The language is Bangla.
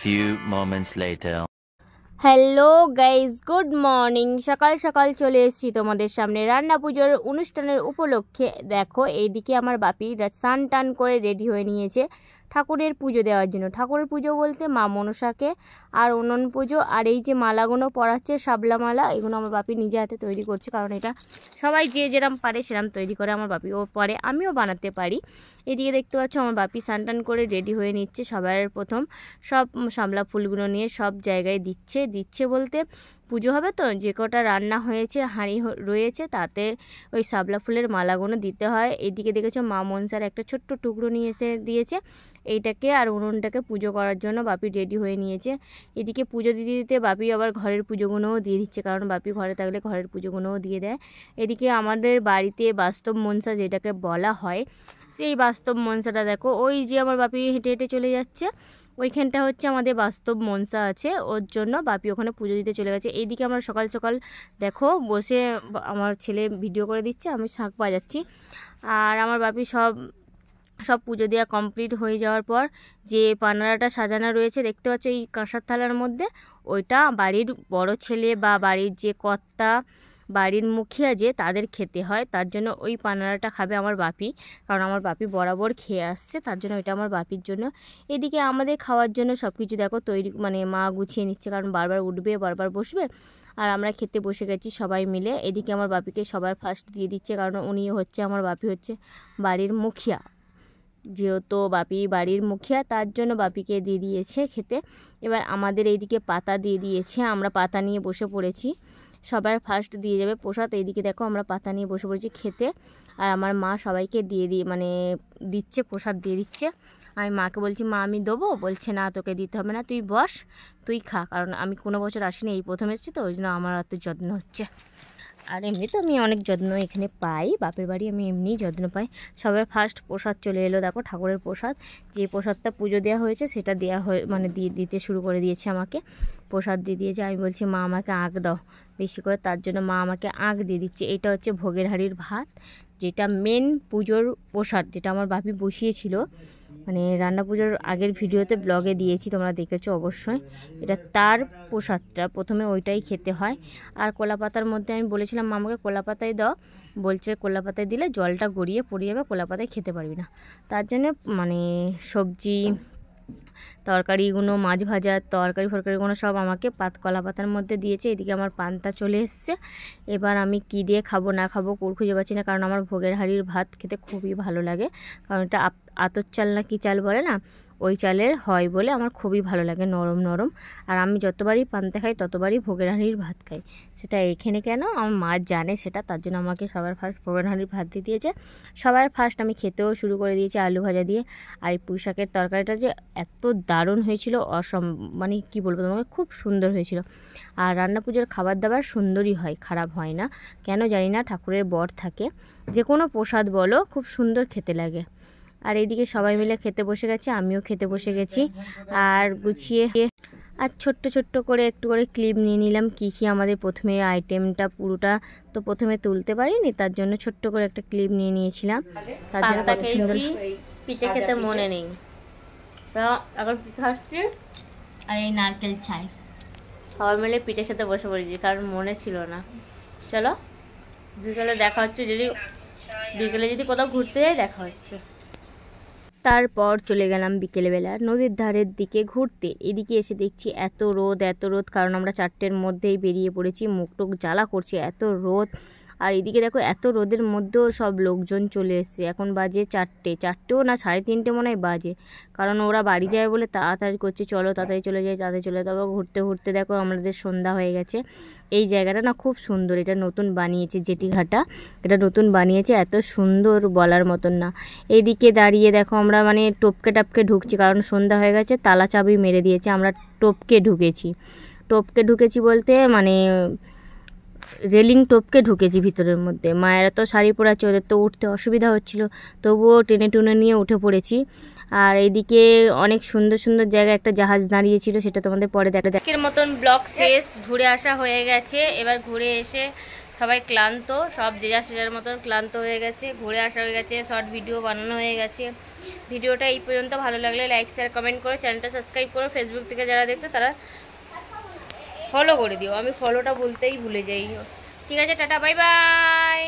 few moments later. Hello guys, good morning. সকাল সকাল চলে এসেছি তোমাদের সামনে রান্না পুজোর অনুষ্ঠানের উপলক্ষে। দেখো এইদিকে আমার বাপি স্নান টান করে রেডি হয়ে নিয়েছে ঠাকুরের পুজো দেওয়ার জন্য। ঠাকুরের পুজো বলতে মা মনসাকে আর উনুন পুজো। আর এই যে মালাগুলো পরাচ্ছে শাবলা মালা, এগুলো আমার বাপি নিজে হাতে তৈরি করছে, কারণ এটা সবাই যে যেরম পারে সেরম তৈরি করে। আমার বাপিও পারে, আমিও বানাতে পারি। এদিকে দেখতে পাচ্ছ আমার বাপি স্নান টান করে রেডি হয়ে নিচ্ছে। সবার প্রথম সব শামলা ফুলগুলো নিয়ে সব জায়গায় দিচ্ছে বলতে পুজো হবে তো যে কটা রান্না হয়েছে হাঁড়ি রয়েছে তাতে ওই শাপলা ফুলের মালাগুলো দিতে হয়। এদিকে দেখেছো মা মনসার একটা ছোট্ট টুকরো নিয়ে এসে দিয়েছে এইটাকে, আর উনুনটাকে পুজো করার জন্য বাপি রেডি হয়ে নিয়েছে। এদিকে পুজো দিতে দিতে বাপি আবার ঘরের পুজোগুলোও দিয়ে দিচ্ছে, কারণ বাপি ঘরে থাকলে ঘরের পুজোগুলোও দিয়ে দেয়। এদিকে আমাদের বাড়িতে বাস্তব মনসা যেটাকে বলা হয়, সেই বাস্তব মনসাটা দেখো, ওই যে আমার বাপি হেঁটে হেঁটে চলে যাচ্ছে ওইখানটা হচ্ছে আমাদের বাস্তব মনসা আছে, ওর জন্য বাপি ওখানে পুজো দিতে চলে গেছে। এইদিকে আমরা সকাল সকাল দেখো বসে আমার ছেলে ভিডিও করে দিচ্ছে, আমি শাঁখ বাজাচ্ছি। আর আমার বাপি সব পুজো দেওয়া কমপ্লিট হয়ে যাওয়ার পর যে পানারাটা সাজানো রয়েছে দেখতে পাচ্ছ এই কাঁসার থালার মধ্যে, ওইটা বাড়ির বড় ছেলে বা বাড়ির যে কর্তা বাড়ির মুখিয়া যে তাদের খেতে হয়, তার জন্য ওই পানারাটা খাবে আমার বাপি, কারণ আমার বাপি বরাবর খেয়ে আসছে, তার জন্য ওইটা আমার বাপির জন্য। এদিকে আমাদের খাওয়ার জন্য সব কিছু দেখো তৈরি, মানে মা গুছিয়ে নিচ্ছে, কারণ বারবার উঠবে বারবার বসবে। আর আমরা খেতে বসে গেছি সবাই মিলে। এদিকে আমার বাপিকে সবার ফার্স্ট দিয়ে দিচ্ছে, কারণ উনি হচ্ছে আমার বাপি হচ্ছে বাড়ির মুখিয়া, যেহেতু বাপি বাড়ির মুখিয়া তার জন্য বাপিকে দিয়ে দিয়েছে খেতে। এবার আমাদের এইদিকে পাতা দিয়ে দিয়েছে, আমরা পাতা নিয়ে বসে পড়েছি। সবার ফার্স্ট দিয়ে যাবে প্রসাদ। এইদিকে দেখো আমরা পাতা নিয়ে বসে পড়েছি খেতে, আর আমার মা সবাইকে দিচ্ছে, প্রসাদ দিয়ে দিচ্ছে। আমি মাকে বলছি মা আমি দেবো, বলছে না তোকে দিতে হবে না, তুই বস তুই খা, কারণ আমি কোনো বছর আসিনি, এই প্রথম এসেছি তো, ওই জন্য আমার এত যত্ন হচ্ছে। আর এমনি তো আমি অনেক যত্ন এখানে পাই, বাপের বাড়ি আমি এমনিই যত্ন পাই। সবার ফার্স্ট প্রসাদ চলে এলো, দেখো ঠাকুরের প্রসাদ, যে প্রসাদটা পুজো দেওয়া হয়েছে সেটা দেওয়া দিতে শুরু করে দিয়েছে, আমাকে প্রসাদ দিয়ে দিয়েছে। আমি বলছি মা আমাকে আঁক দাও বেশি করে, তার জন্য মা আমাকে আঁক দিয়ে দিচ্ছে। এটা হচ্ছে ভোগের হাঁড়ির ভাত, যেটা মেন পুজোর প্রসাদ, যেটা আমার বাপি বসিয়েছিল, মানে রান্না পুজোর আগের ভিডিওতে ব্লগে দিয়েছি, তোমরা দেখেছো অবশ্যই। এটা তার প্রসাদটা, প্রথমে ওইটাই খেতে হয়। আর কলা পাতার মধ্যে আমি বলেছিলাম মা আমাকে কলা পাতায় দাও, বলছে কলা পাতায় দিলে জলটা গড়িয়ে পড়ে যাবে, কলা পাতায় খেতে পারবি না, তার জন্য সবজি তরকারিগুলো, মাছ ভাজা ফরকারিগুলো সব আমাকে কলা পাতার মধ্যে দিয়েছে। এদিকে আমার পান্তা চলে এসছে, এবার আমি কি দিয়ে খাবো না খাবো খুঁজে পাচ্ছি না, কারণ আমার ভোগের হাঁড়ির ভাত খেতে খুবই ভালো লাগে, কারণ এটা আতর চাল না কি চাল বলে না, ওই চালের হয় বলে আমার খুবই ভালো লাগে, নরম নরম। আর আমি যতবারই পান্তা খাই ততবারই ভোগের হাঁড়ির ভাত খাই, সেটা এখানে কেন আমার মা জানে সেটা, তার জন্য আমাকে সবার ফার্স্ট ভোগের হাঁড়ির ভাত দিয়ে দিয়েছে। সবার ফার্স্ট আমি খেতেও শুরু করে দিয়েছি আলু ভাজা দিয়ে। আর এই পুঁই শাকের তরকারিটা যে এত দারুণ হয়েছিল, মানে কি বলবো তোমাকে, খুব সুন্দর হয়েছিল। আর রান্না পুজোর খাবার দাবার সুন্দরই হয়, খারাপ হয় না, কেন জানি না, ঠাকুরের বর থাকে, যে কোনো প্রসাদ বলো খুব সুন্দর খেতে লাগে। আর এইদিকে সবাই মিলে খেতে বসে গেছে, আমিও খেতে বসে গেছি। আর গুছিয়ে আর ছোট্ট করে একটু করে ক্লিপ নিয়ে নিলাম, কী আমাদের প্রথমে আইটেমটা পুরোটা তো প্রথমে তুলতে পারিনি, তার জন্য ছোট্ট করে একটা ক্লিপ নিয়ে নিয়েছিলাম। তার জন্য পিঠে খেতে মনে নেই, তো এখন পিঠে খাচ্ছি আর এই নারকেল ছাই, সবাই মিলে পিঠে খেতে বসে পড়েছি, কারণ মনে ছিল না। চলো বিকেলে দেখা হচ্ছে, বিকেলে যদি কোথাও ঘুরতে যাই দেখা হচ্ছে। তারপর চলে গেলাম বিকেলবেলা নদীর ধারের দিকে ঘুরতে। এদিকে এসে দেখছি এত রোদ, কারণ আমরা 4টের মধ্যেই বেরিয়ে পড়েছি, মুখ টুক জ্বালা করছে, এত রোদ। আর এদিকে দেখো এত রোদের মধ্যেও সব লোকজন চলে এসছে, এখন বাজে 4টেও না 3:30 মনে হয় বাজে, কারণ ওরা বাড়ি যায় বলে তাড়াতাড়ি করছে, চলো তাড়াতাড়ি চলে যায়, তারপর ঘুরতে ঘুরতে দেখো আমাদের সন্ধ্যা হয়ে গেছে। এই জায়গাটা না খুব সুন্দর, এটা নতুন বানিয়েছে, জেটিঘাটা এটা নতুন বানিয়েছে, এত সুন্দর বলার মতন না। এইদিকে দাঁড়িয়ে দেখো আমরা টপকে ঢুকছি, কারণ সন্ধ্যা হয়ে গেছে, তালা চাবি মেরে দিয়েছে, আমরা টপকে ঢুকেছি বলতে রেলিং টপকে ঢুকেছি ভিতরের মধ্যে। মায়েরা তো শাড়ি পরে আছে, ওদের তো উঠতে অসুবিধা হচ্ছিল, তবুও টেনে টুনে নিয়ে উঠে পড়েছি। আর এইদিকে অনেক সুন্দর জায়গায় একটা জাহাজ দাঁড়িয়েছিল, সেটা তোমাদের পরে দেখা। আজকের মতন ব্লগ শেষ, ঘুরে আসা হয়ে গেছে। এবার ঘুরে এসে সবাই ক্লান্ত, সব যে যার মতন ক্লান্ত হয়ে গেছে, ঘুরে আসা হয়ে গেছে, শর্ট ভিডিও বানানো হয়ে গেছে, ভিডিওটা এই পর্যন্ত। ভালো লাগলে লাইক শেয়ার কমেন্ট করো, চ্যানেলটা সাবস্ক্রাইব করো, ফেসবুক থেকে যারা দেখছো তারা ফলো করে দিও। আমি ফলোটা বলতেই ভুলে যাই। ঠিক আছে, টাটা, বাই বাই।